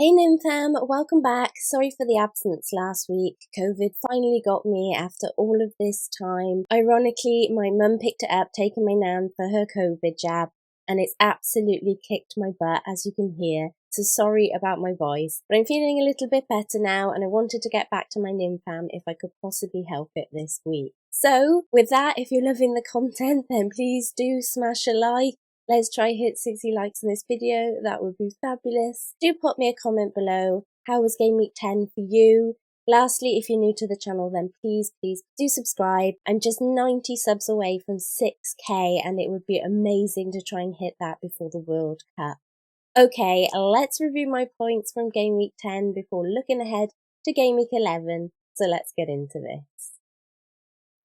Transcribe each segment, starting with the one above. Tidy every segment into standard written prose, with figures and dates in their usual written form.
Hey Lynn fam, welcome back. Sorry for the absence last week. COVID finally got me after all of this time. Ironically, my mum picked it up, taking my nan for her COVID jab, and it's absolutely kicked my butt, as you can hear. So sorry about my voice, but I'm feeling a little bit better now, and I wanted to get back to my Lynn fam if I could possibly help it this week. So with that, if you're loving the content, then please do smash a like. Let's try hit 60 likes on this video, that would be fabulous. Do pop me a comment below. How was Game Week 10 for you? Lastly, if you're new to the channel, then please do subscribe. I'm just 90 subs away from 6k, and it would be amazing to try and hit that before the World Cup. Okay, let's review my points from Game Week 10 before looking ahead to Game Week 11. So let's get into this.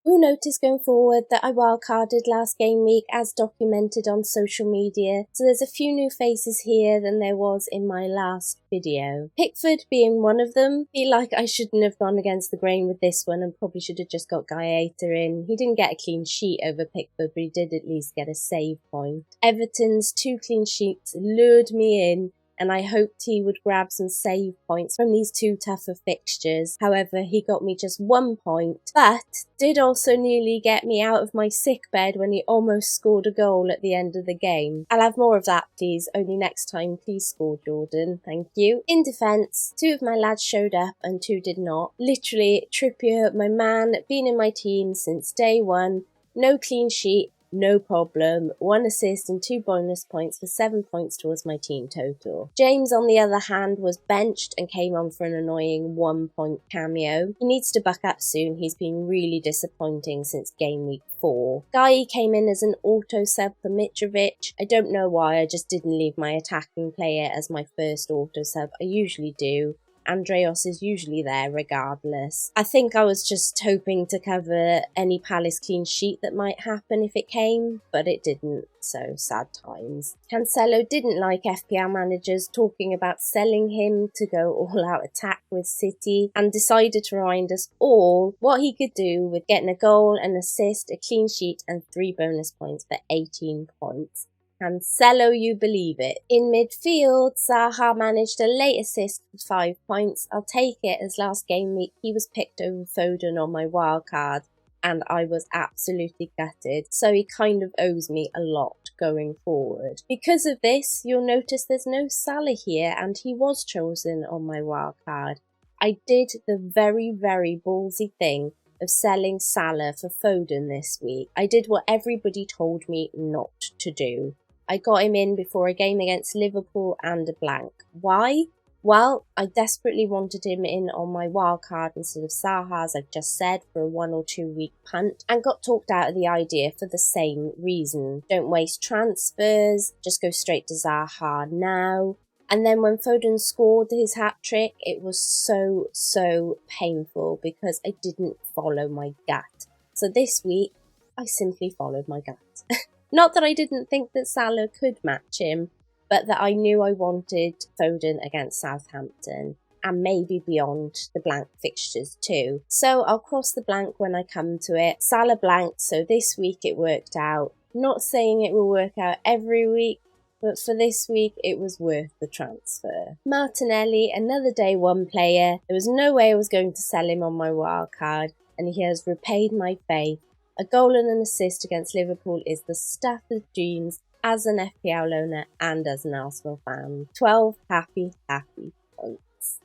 You'll notice going forward that I wildcarded last game week as documented on social media, so there's a few new faces here than there was in my last video. Pickford being one of them. Feel like I shouldn't have gone against the grain with this one and probably should have just got Gaeta in. He didn't get a clean sheet over Pickford, but he did at least get a save point. Everton's 2 clean sheets lured me in, and I hoped he would grab some save points from these 2 tougher fixtures. However, he got me just 1 point, but did also nearly get me out of my sick bed when he almost scored a goal at the end of the game. I'll have more of that, please, only next time. Please score, Jordan. Thank you. In defence, 2 of my lads showed up and 2 did not. Literally, Trippier, my man, been in my team since day 1, no clean sheet, no problem. 1 assist and 2 bonus points for 7 points towards my team total. James, on the other hand, was benched and came on for an annoying 1 point cameo. He needs to buck up soon. He's been really disappointing since game week 4. Guy came in as an auto sub for Mitrovic. I don't know why, I just didn't leave my attacking player as my first auto sub. I usually do. Andreas is usually there regardless. I think I was just hoping to cover any Palace clean sheet that might happen if it came, but it didn't, so sad times. Cancelo didn't like FPL managers talking about selling him to go all-out attack with City, and decided to remind us all what he could do with getting a goal, an assist, a clean sheet and 3 bonus points for 18 points. Cancelo, you believe it. In midfield, Zaha managed a late assist for 5 points. I'll take it, as last game week he was picked over Foden on my wildcard, and I was absolutely gutted, so he kind of owes me a lot going forward. Because of this, you'll notice there's no Salah here, and he was chosen on my wildcard. I did the very ballsy thing of selling Salah for Foden this week. I did what everybody told me not to do. I got him in before a game against Liverpool and a blank. Why? Well, I desperately wanted him in on my wildcard instead of Zaha, as I've just said, for a 1 or 2 week punt, and got talked out of the idea for the same reason. Don't waste transfers, just go straight to Zaha now. And then when Foden scored his hat-trick, it was so painful because I didn't follow my gut. So this week, I simply followed my gut. Not that I didn't think that Salah could match him, but that I knew I wanted Foden against Southampton, and maybe beyond the blank fixtures too. So I'll cross the blank when I come to it. Salah blanked, so this week it worked out. Not saying it will work out every week, but for this week it was worth the transfer. Martinelli, another day 1 player. There was no way I was going to sell him on my wildcard, and he has repaid my faith. A goal and an assist against Liverpool is the stuff of dreams as an FPL owner and as an Arsenal fan. 12 happy points.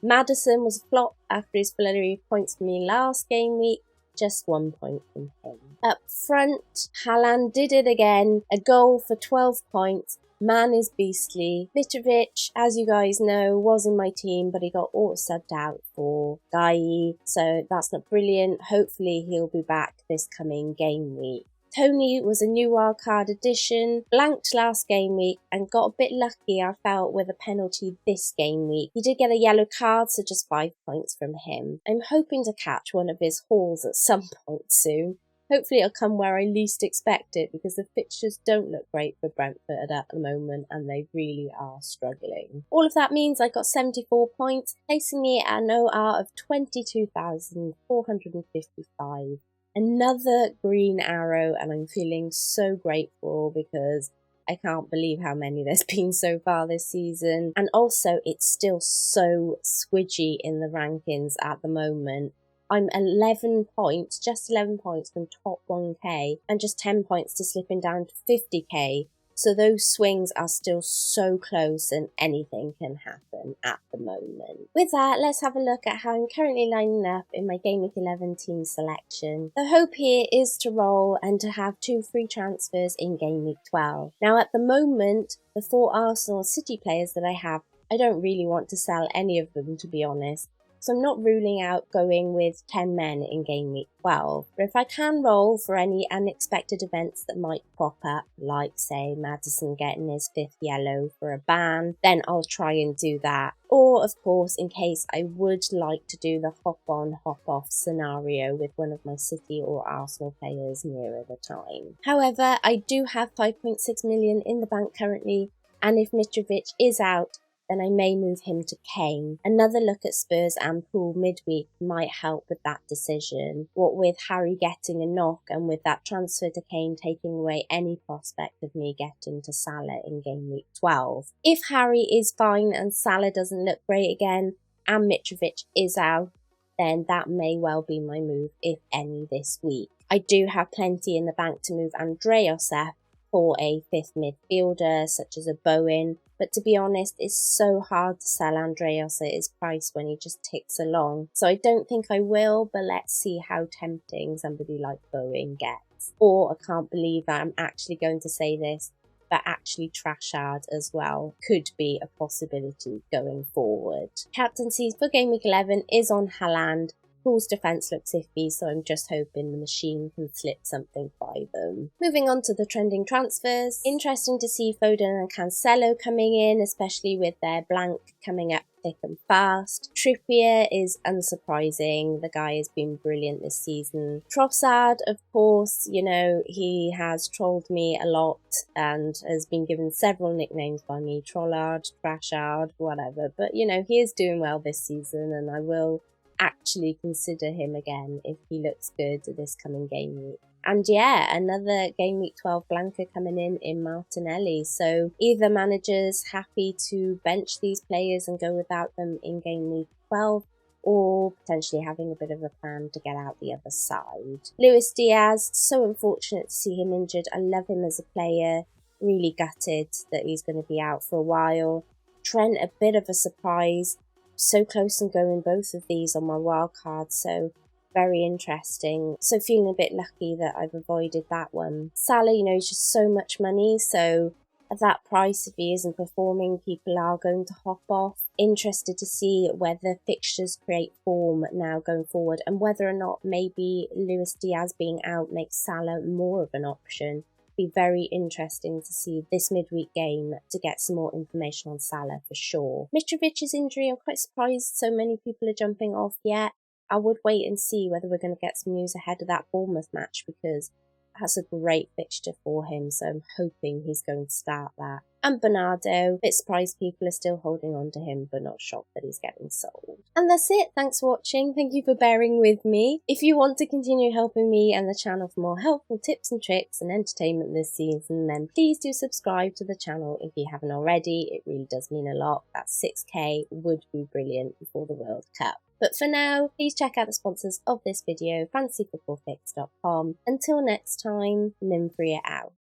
Maddison was a flop after his flurry of points for me last game week. Just 1 point from him. Up front, Haaland did it again. A goal for 12 points. Man is beastly. Mitrovic, as you guys know, was in my team, but he got auto-subbed out for Guy, so that's not brilliant. Hopefully he'll be back this coming game week. Tony was a new wildcard addition, blanked last game week, and got a bit lucky, I felt, with a penalty this game week. He did get a yellow card, so just 5 points from him. I'm hoping to catch one of his hauls at some point soon. Hopefully it'll come where I least expect it, because the fixtures don't look great for Brentford at the moment, and they really are struggling. All of that means I got 74 points, placing me at an OR of 22,455. Another green arrow, and I'm feeling so grateful because I can't believe how many there's been so far this season. And also, it's still so squidgy in the rankings at the moment. I'm 11 points, just 11 points from top 1k, and just 10 points to slipping down to 50k. So those swings are still so close and anything can happen at the moment. With that, let's have a look at how I'm currently lining up in my Game Week 11 team selection. The hope here is to roll and to have 2 free transfers in Game Week 12. Now at the moment, the 4 Arsenal City players that I have, I don't really want to sell any of them, to be honest. So I'm not ruling out going with 10 men in Game Week 12. But if I can roll for any unexpected events that might crop up, like say Maddison getting his 5th yellow for a ban, then I'll try and do that. Or of course, in case I would like to do the hop on, hop off scenario with one of my City or Arsenal players nearer the time. However, I do have 5.6 million in the bank currently, and if Mitrovic is out, then I may move him to Kane. Another look at Spurs and Pool midweek might help with that decision. What with Harry getting a knock and with that transfer to Kane taking away any prospect of me getting to Salah in Game Week 12. If Harry is fine and Salah doesn't look great again and Mitrovic is out, then that may well be my move, if any, this week. I do have plenty in the bank to move Andreas up for a 5th midfielder such as a Bowen, but to be honest, it's so hard to sell Andreas at his price when he just ticks along. So I don't think I will, but let's see how tempting somebody like Bowen gets. Or I can't believe I'm actually going to say this, but actually Trashard as well could be a possibility going forward. Captaincies for Game Week 11 is on Haaland. Pool's defence looks iffy, so I'm just hoping the machine can slip something by them. Moving on to the trending transfers. Interesting to see Foden and Cancelo coming in, especially with their blank coming up thick and fast. Trippier is unsurprising. The guy has been brilliant this season. Trossard, of course, you know, he has trolled me a lot and has been given several nicknames by me. Trollard, Trashard, whatever. But, you know, he is doing well this season and I will actually consider him again if he looks good this coming game week. And yeah, another Game Week 12 blanker coming in Martinelli. So either manager's happy to bench these players and go without them in Game Week 12, or potentially having a bit of a plan to get out the other side. Luis Diaz, so unfortunate to see him injured. I love him as a player. Really gutted that he's going to be out for a while. Trent, a bit of a surprise. So close and going both of these on my wildcard, so very interesting. So feeling a bit lucky that I've avoided that one. Salah, you know, is just so much money, so at that price, if he isn't performing, people are going to hop off. Interested to see whether fixtures create form now going forward and whether or not maybe Luis Diaz being out makes Salah more of an option. Be very interesting to see this midweek game to get some more information on Salah for sure. Mitrovic's injury, I'm quite surprised so many people are jumping off yet. I would wait and see whether we're going to get some news ahead of that Bournemouth match because that's a great fixture for him, so I'm hoping he's going to start that. And Bernardo, a bit surprised people are still holding on to him, but not shocked that he's getting sold. And that's it. Thanks for watching. Thank you for bearing with me. If you want to continue helping me and the channel for more helpful tips and tricks and entertainment this season, then please do subscribe to the channel if you haven't already. It really does mean a lot. That 6k would be brilliant before the World Cup. But for now, please check out the sponsors of this video, fantasyfootballfix.com. Until next time, Lynn out.